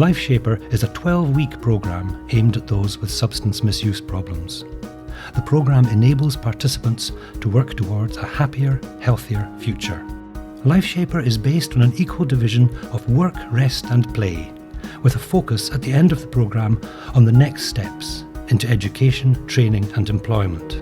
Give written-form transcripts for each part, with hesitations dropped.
Lifeshaper is a 12-week programme aimed at those with substance misuse problems. The programme enables participants to work towards a happier, healthier future. Lifeshaper is based on an equal division of work, rest and play, with a focus at the end of the programme on the next steps into education, training and employment.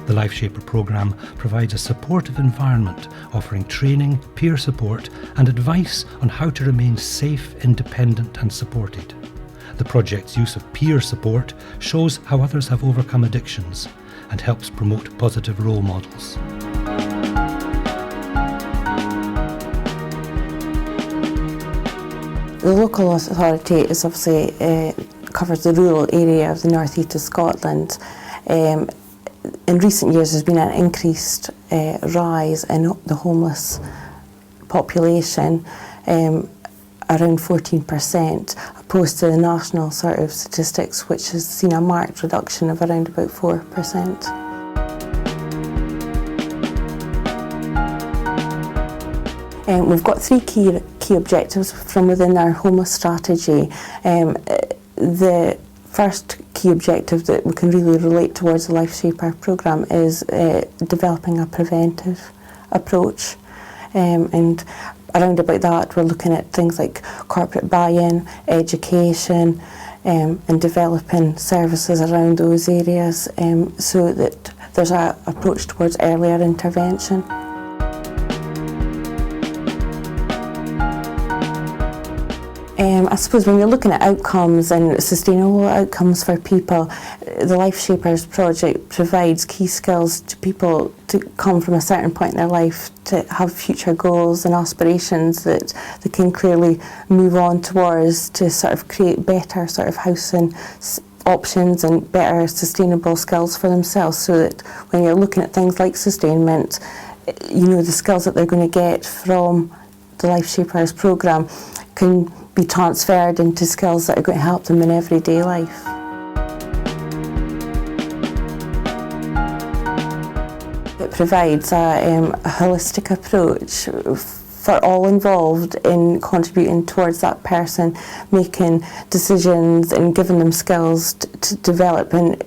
The Lifeshaper programme provides a supportive environment offering training, peer support and advice on how to remain safe, independent and supported. The project's use of peer support shows how others have overcome addictions and helps promote positive role models. The local authority is obviously covers the rural area of the North East of Scotland. In recent years there's been an increased rise in the homeless population, around 14%, opposed to the national sort of statistics, which has seen a marked reduction of around about 4%. We've got three key objectives from within our homeless strategy. The first key objective that we can really relate towards the Lifeshaper programme is developing a preventive approach. And around about that we're looking at things like corporate buy-in, education and developing services around those areas so that there's an approach towards earlier intervention. I suppose when you're looking at outcomes and sustainable outcomes for people, the Lifeshapers project provides key skills to people to come from a certain point in their life to have future goals and aspirations that they can clearly move on towards to sort of create better sort of housing options and better sustainable skills for themselves, so that when you're looking at things like sustainment, you know, the skills that they're going to get from the Lifeshapers programme can be transferred into skills that are going to help them in everyday life. It provides a holistic approach for all involved in contributing towards that person making decisions and giving them skills to develop and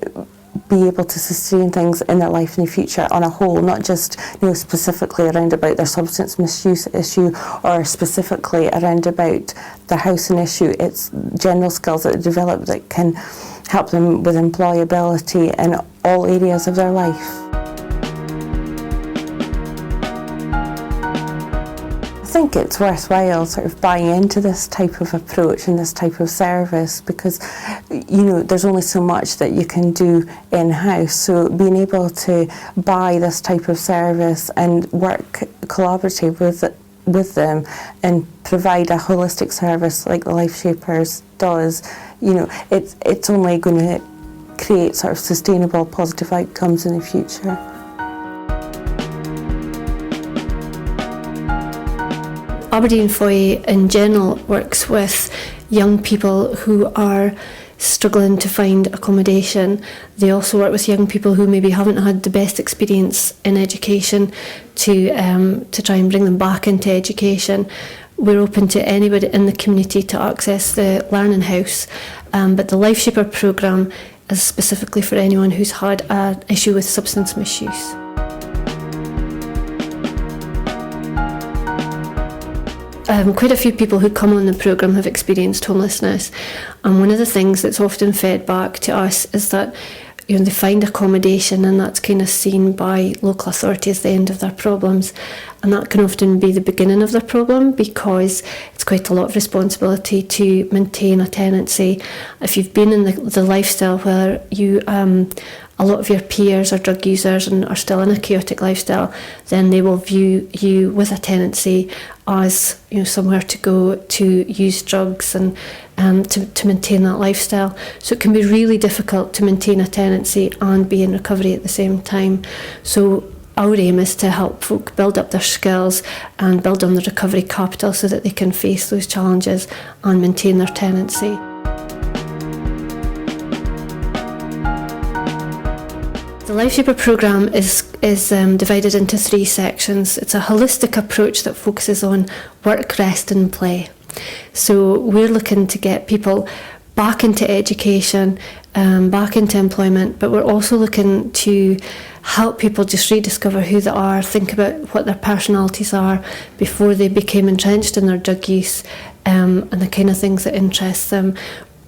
be able to sustain things in their life in the future on a whole, not just, you know, specifically around about their substance misuse issue or specifically around about their housing issue. It's general skills that are developed that can help them with employability in all areas of their life. I think it's worthwhile sort of buying into this type of approach and this type of service because, you know, there's only so much that you can do in-house, so being able to buy this type of service and work collaboratively with them and provide a holistic service like the Lifeshapers does, you know, it's only going to create sort of sustainable positive outcomes in the future. Aberdeen Foyer in general works with young people who are struggling to find accommodation. They also work with young people who maybe haven't had the best experience in education to try and bring them back into education. We're open to anybody in the community to access the Learning House, but the Lifeshaper programme is specifically for anyone who's had an issue with substance misuse. Quite a few people who come on the programme have experienced homelessness, and one of the things that's often fed back to us is that, you know, they find accommodation and that's kind of seen by local authority as the end of their problems, and that can often be the beginning of their problem because it's quite a lot of responsibility to maintain a tenancy. If you've been in the lifestyle where you a lot of your peers are drug users and are still in a chaotic lifestyle, then they will view you with a tenancy as, you know, somewhere to go to use drugs and to maintain that lifestyle. So it can be really difficult to maintain a tenancy and be in recovery at the same time. So our aim is to help folk build up their skills and build on the recovery capital so that they can face those challenges and maintain their tenancy. The The Lifeshaper programme is divided into 3 sections. It's a holistic approach that focuses on work, rest and play. So we're looking to get people back into education, back into employment, but we're also looking to help people just rediscover who they are, think about what their personalities are before they became entrenched in their drug use, and the kind of things that interest them.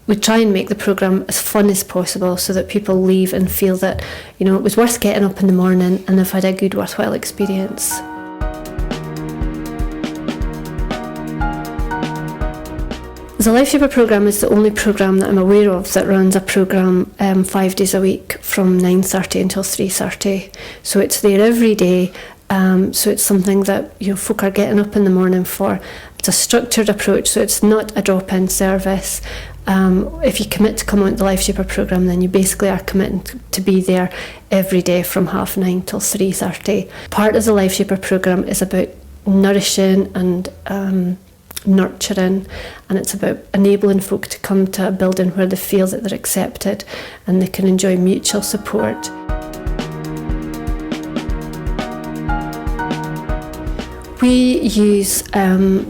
We try and make the programme as fun as possible so that people leave and feel that, it was worth getting up in the morning and they've had a good, worthwhile experience. The Lifeshaper programme is the only programme that I'm aware of that runs a programme 5 days a week from 9:30 until 3:30. So it's there every day. So it's something that folk are getting up in the morning for. It's a structured approach, so it's not a drop-in service. If you commit to come on the Lifeshaper programme, then you basically are committing to be there every day from 9:30 till 3:30. Part of the Lifeshaper programme is about nourishing and nurturing, and it's about enabling folk to come to a building where they feel that they're accepted and they can enjoy mutual support. We use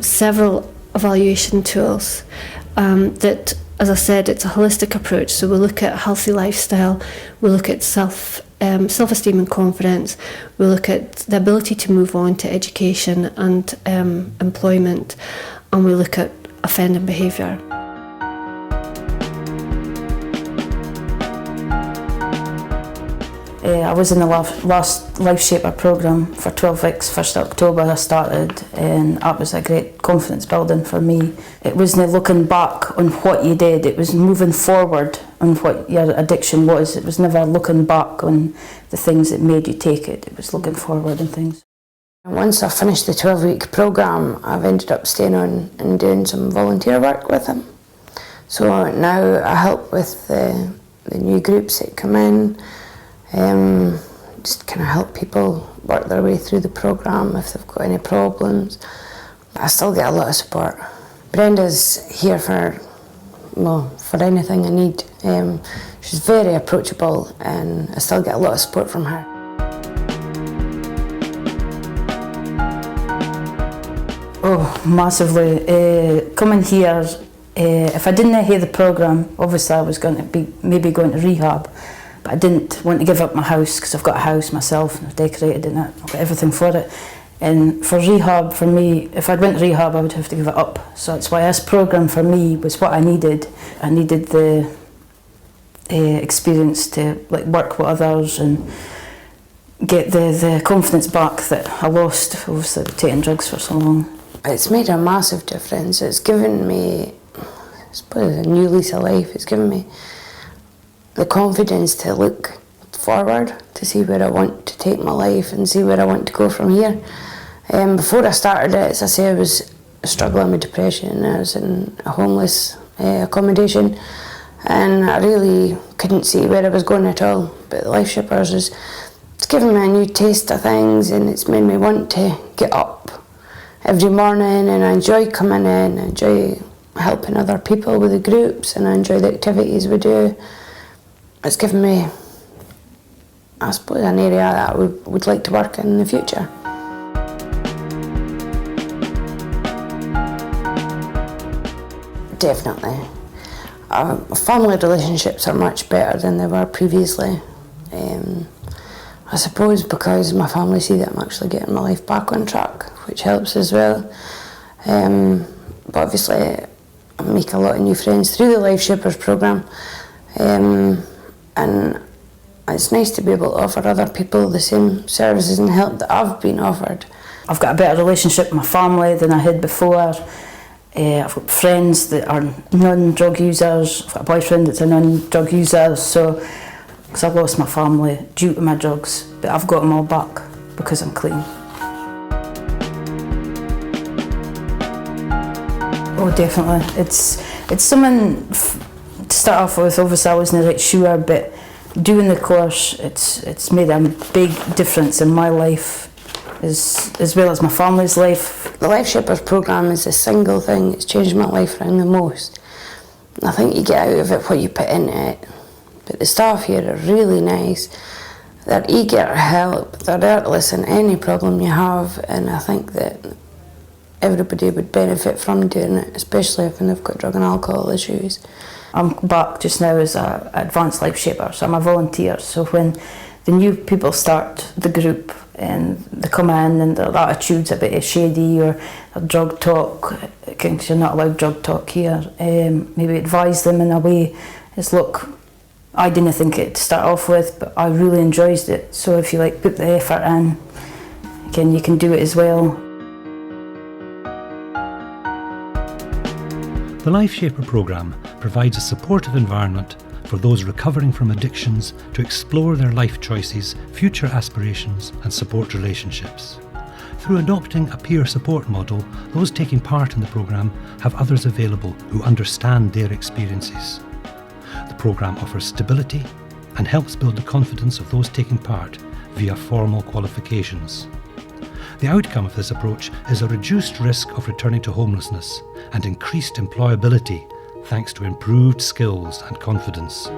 several evaluation tools that, as I said, it's a holistic approach. So we look at healthy lifestyle, we look at self-esteem and confidence, we look at the ability to move on to education and employment, and we look at offending behaviour. I was in the last Lifeshaper programme for 12 weeks, 1st October I started, and that was a great confidence building for me. It wasn't looking back on what you did, it was moving forward on what your addiction was. It was never looking back on the things that made you take it, it was looking forward on things. Once I finished the 12-week programme, I've ended up staying on and doing some volunteer work with them. So now I help with the new groups that come in, just kind of help people work their way through the programme if they've got any problems. I still get a lot of support. Brenda's here for anything I need. She's very approachable and I still get a lot of support from her. Oh, massively. Coming here, if I didn't hear the programme, obviously I was going to be maybe going to rehab. But I didn't want to give up my house because I've got a house myself and I've decorated it and I've got everything for it. And for rehab, for me, if I went to rehab I would have to give it up. So that's why this programme for me was what I needed. I needed the experience to work with others and get the confidence back that I lost, obviously, taking drugs for so long. It's made a massive difference. It's given me, I suppose, a new lease of life. It's given me the confidence to look forward, to see where I want to take my life and see where I want to go from here. Before I started it, as I say, I was struggling with depression. I was in a homeless accommodation and I really couldn't see where I was going at all. But the Lifeshapers it's given me a new taste of things and it's made me want to get up every morning, and I enjoy coming in, I enjoy helping other people with the groups and I enjoy the activities we do. It's given me, I suppose, an area that I would like to work in the future. Definitely. Family relationships are much better than they were previously. I suppose because my family see that I'm actually getting my life back on track, which helps as well. But obviously I make a lot of new friends through the Lifeshapers programme. And it's nice to be able to offer other people the same services and help that I've been offered. I've got a better relationship with my family than I had before. I've got friends that are non-drug users. I've got a boyfriend that's a non-drug user. So, because I've lost my family due to my drugs, but I've got them all back because I'm clean. Oh, definitely. It's something to start off with. Obviously I wasn't right sure, but doing the course, it's made a big difference in my life as well as my family's life. The Lifeshapers programme is the single thing that's changed my life around the most. I think you get out of it what you put into it. But the staff here are really nice. they're eager to help, they're there to listen to any problem you have, and I think that everybody would benefit from doing it, especially if they've got drug and alcohol issues. I'm back just now as an advanced Lifeshaper, so I'm a volunteer. So when the new people start the group and they come in and their attitude's a bit shady or drug talk, because you're not allowed drug talk here, maybe advise them in a way is, look, I didn't think it to start off with, but I really enjoyed it. So if you like put the effort in, again, you can do it as well. The Lifeshaper programme provides a supportive environment for those recovering from addictions to explore their life choices, future aspirations and support relationships. Through adopting a peer support model, those taking part in the programme have others available who understand their experiences. The programme offers stability and helps build the confidence of those taking part via formal qualifications. The outcome of this approach is a reduced risk of returning to homelessness and increased employability thanks to improved skills and confidence.